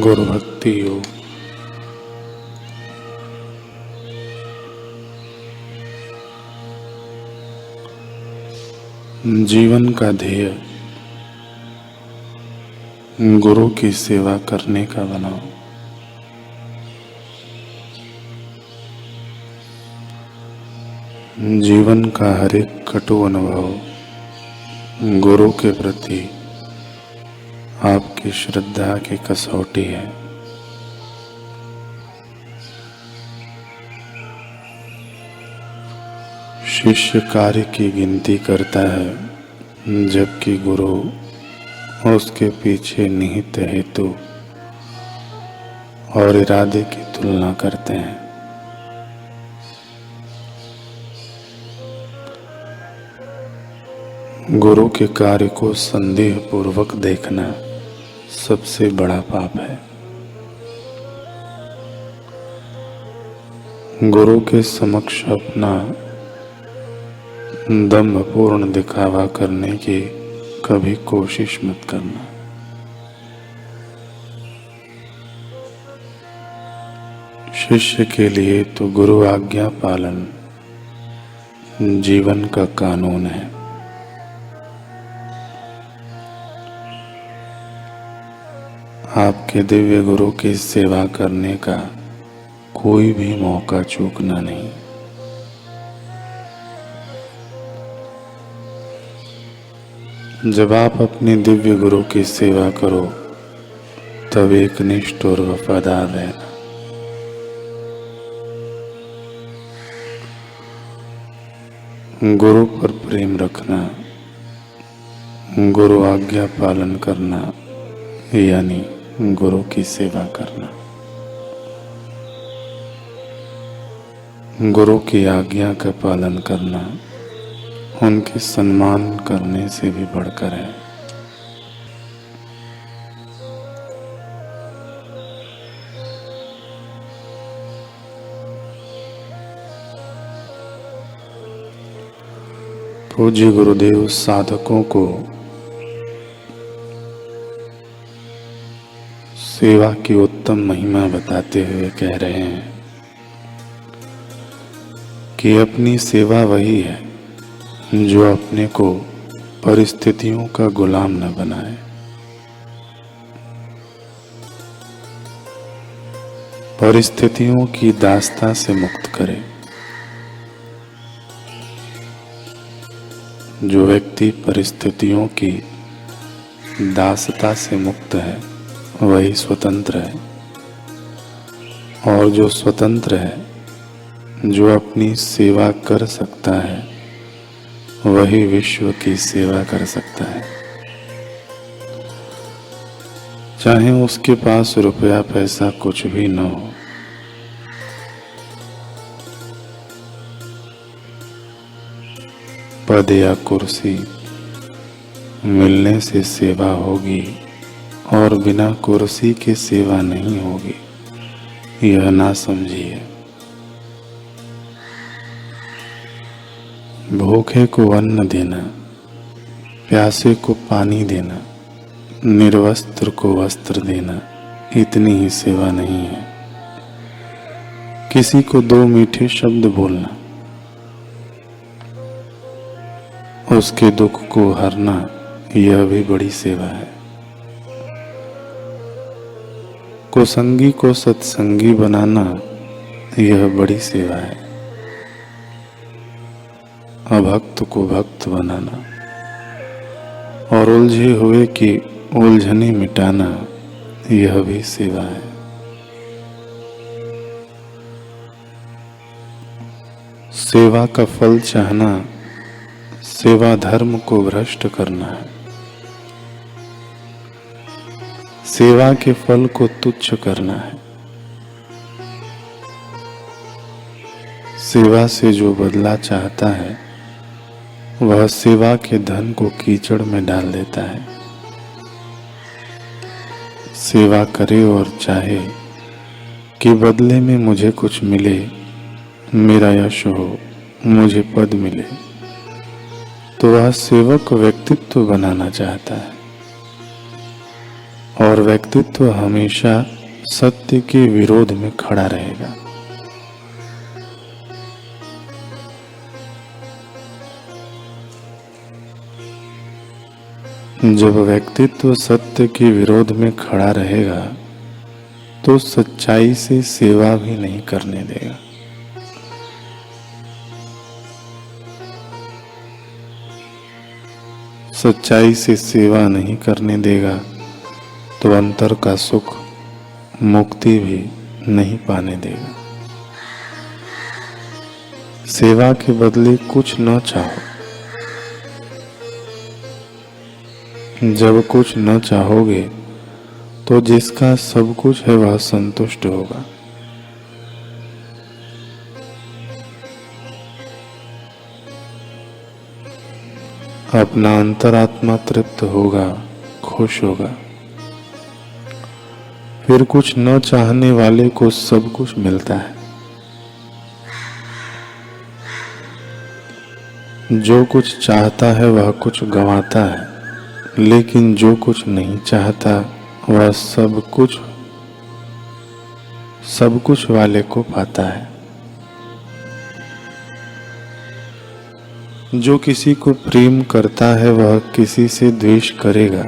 गुरु भक्ति योग। जीवन का ध्येय गुरु की सेवा करने का बनाओ। जीवन का हर एक कटु अनुभव गुरु के प्रति आपकी श्रद्धा की कसौटी है। शिष्य कार्य की गिनती करता है, जबकि गुरु उसके पीछे निहित हेतु और इरादे की तुलना करते हैं। गुरु के कार्य को संदेह पूर्वक देखना सबसे बड़ा पाप है। गुरु के समक्ष अपना दंभपूर्ण दिखावा करने की कभी कोशिश मत करना। शिष्य के लिए तो गुरु आज्ञा पालन जीवन का कानून है। आपके दिव्य गुरु की सेवा करने का कोई भी मौका चूकना नहीं। जब आप अपने दिव्य गुरु की सेवा करो, तब एक निष्ठ और वफादार रहना। गुरु पर प्रेम रखना, गुरु आज्ञा पालन करना यानी गुरु की सेवा करना। गुरु की आज्ञा का पालन करना उनके सम्मान करने से भी बढ़कर है। पूज्य गुरुदेव साधकों को सेवा की उत्तम महिमा बताते हुए कह रहे हैं कि अपनी सेवा वही है जो अपने को परिस्थितियों का गुलाम न बनाए। परिस्थितियों की दास्ता से मुक्त करे। जो व्यक्ति परिस्थितियों की दासता से मुक्त है वही स्वतंत्र है, और जो स्वतंत्र है, जो अपनी सेवा कर सकता है, वही विश्व की सेवा कर सकता है। चाहे उसके पास रुपया पैसा कुछ भी न हो। पद या कुर्सी मिलने से सेवा होगी और बिना कुर्सी के सेवा नहीं होगी, यह ना समझिए। भूखे को अन्न देना, प्यासे को पानी देना, निर्वस्त्र को वस्त्र देना इतनी ही सेवा नहीं है। किसी को दो मीठे शब्द बोलना, उसके दुख को हरना, यह भी बड़ी सेवा है। कुसंगी को सत्संगी बनाना, यह बड़ी सेवा है। अभक्त को भक्त बनाना और उलझे हुए की उलझने मिटाना, यह भी सेवा है। सेवा का फल चाहना सेवा धर्म को भ्रष्ट करना है। सेवा के फल को तुच्छ करना है। सेवा से जो बदला चाहता है, वह सेवा के धन को कीचड़ में डाल देता है। सेवा करे और चाहे कि बदले में मुझे कुछ मिले, मेरा यश हो, मुझे पद मिले, तो वह सेवक व्यक्तित्व बनाना चाहता है, और व्यक्तित्व हमेशा सत्य के विरोध में खड़ा रहेगा। जब व्यक्तित्व सत्य के विरोध में खड़ा रहेगा तो सच्चाई से सेवा भी नहीं करने देगा। सच्चाई से सेवा नहीं करने देगा तो अंतर का सुख, मुक्ति भी नहीं पाने देगा। सेवा के बदले कुछ न चाहो। जब कुछ न चाहोगे तो जिसका सब कुछ है वह संतुष्ट होगा। अपना अंतरात्मा तृप्त होगा, खुश होगा। फिर कुछ न चाहने वाले को सब कुछ मिलता है। जो कुछ चाहता है वह कुछ गंवाता है, लेकिन जो कुछ नहीं चाहता वह सब कुछ वाले को पाता है। जो किसी को प्रेम करता है वह किसी से द्वेष करेगा,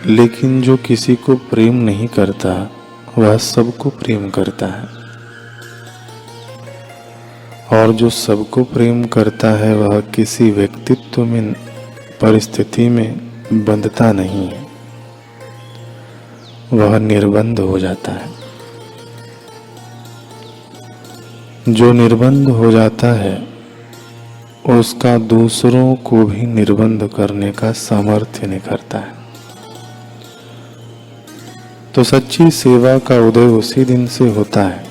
लेकिन जो किसी को प्रेम नहीं करता वह सबको प्रेम करता है। और जो सबको प्रेम करता है वह किसी व्यक्तित्व में, परिस्थिति में बंधता नहीं है, वह निर्बंध हो जाता है। जो निर्बंध हो जाता है उसका दूसरों को भी निर्बंध करने का सामर्थ्य निखरता है। तो सच्ची सेवा का उदय उसी दिन से होता है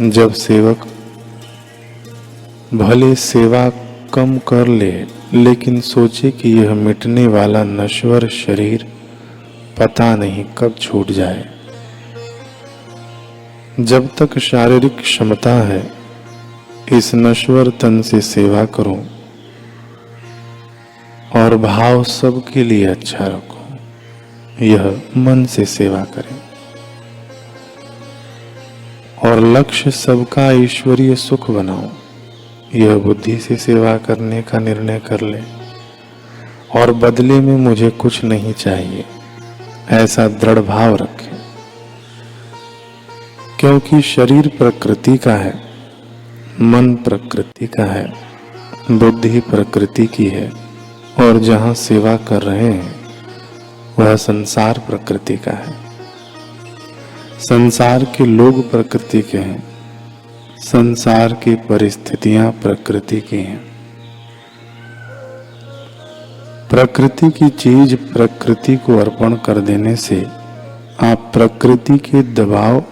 जब सेवक भले सेवा कम कर ले, लेकिन सोचे कि यह मिटने वाला नश्वर शरीर पता नहीं कब छूट जाए। जब तक शारीरिक क्षमता है इस नश्वर तन से सेवा करो और भाव सबके लिए अच्छा रखो। यह मन से सेवा करें और लक्ष्य सबका ईश्वरीय सुख बनाओ। यह बुद्धि से सेवा करने का निर्णय कर ले और बदले में मुझे कुछ नहीं चाहिए, ऐसा दृढ़ भाव रखें। क्योंकि शरीर प्रकृति का है, मन प्रकृति का है, बुद्धि प्रकृति की है, और जहां सेवा कर रहे हैं वह संसार प्रकृति का है। संसार के लोग प्रकृति के हैं, संसार की परिस्थितियां प्रकृति की हैं। प्रकृति की चीज प्रकृति को अर्पण कर देने से आप प्रकृति के दबाव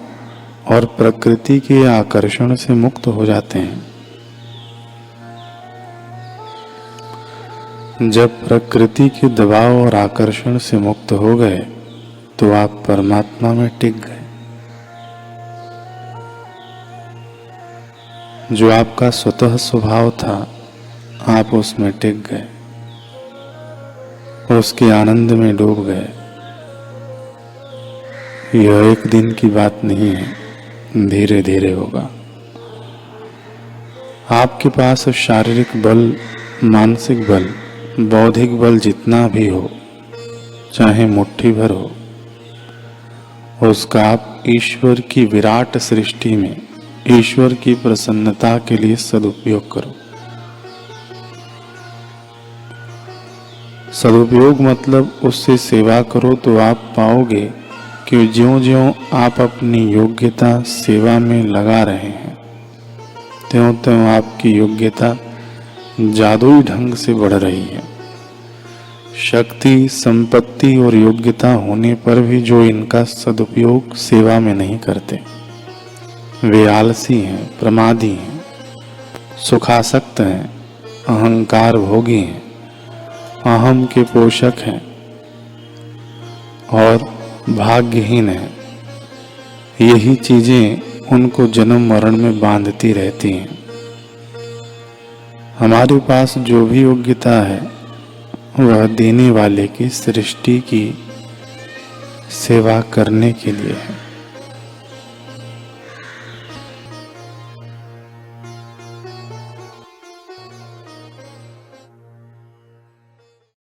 और प्रकृति के आकर्षण से मुक्त हो जाते हैं। जब प्रकृति के दबाव और आकर्षण से मुक्त हो गए तो आप परमात्मा में टिक गए। जो आपका स्वतः स्वभाव था आप उसमें टिक गए, उसके आनंद में डूब गए। यह एक दिन की बात नहीं है, धीरे धीरे होगा। आपके पास शारीरिक बल, मानसिक बल, बौद्धिक बल जितना भी हो, चाहे मुट्ठी भर हो, उसका आप ईश्वर की विराट सृष्टि में ईश्वर की प्रसन्नता के लिए सदुपयोग करो। सदुपयोग मतलब उससे सेवा करो तो आप पाओगे कि ज्यों-ज्यों आप अपनी योग्यता सेवा में लगा रहे हैं, त्यों-त्यों आपकी योग्यता जादुई ढंग से बढ़ रही है। शक्ति, संपत्ति और योग्यता होने पर भी जो इनका सदुपयोग सेवा में नहीं करते, वे आलसी हैं, प्रमादी हैं, सुखासक्त हैं, अहंकार भोगी हैं, अहम के पोषक हैं और भाग्यहीन हैं। यही चीजें उनको जन्म मरण में बांधती रहती हैं। हमारे पास जो भी योग्यता है वह देने वाले की सृष्टि की सेवा करने के लिए है।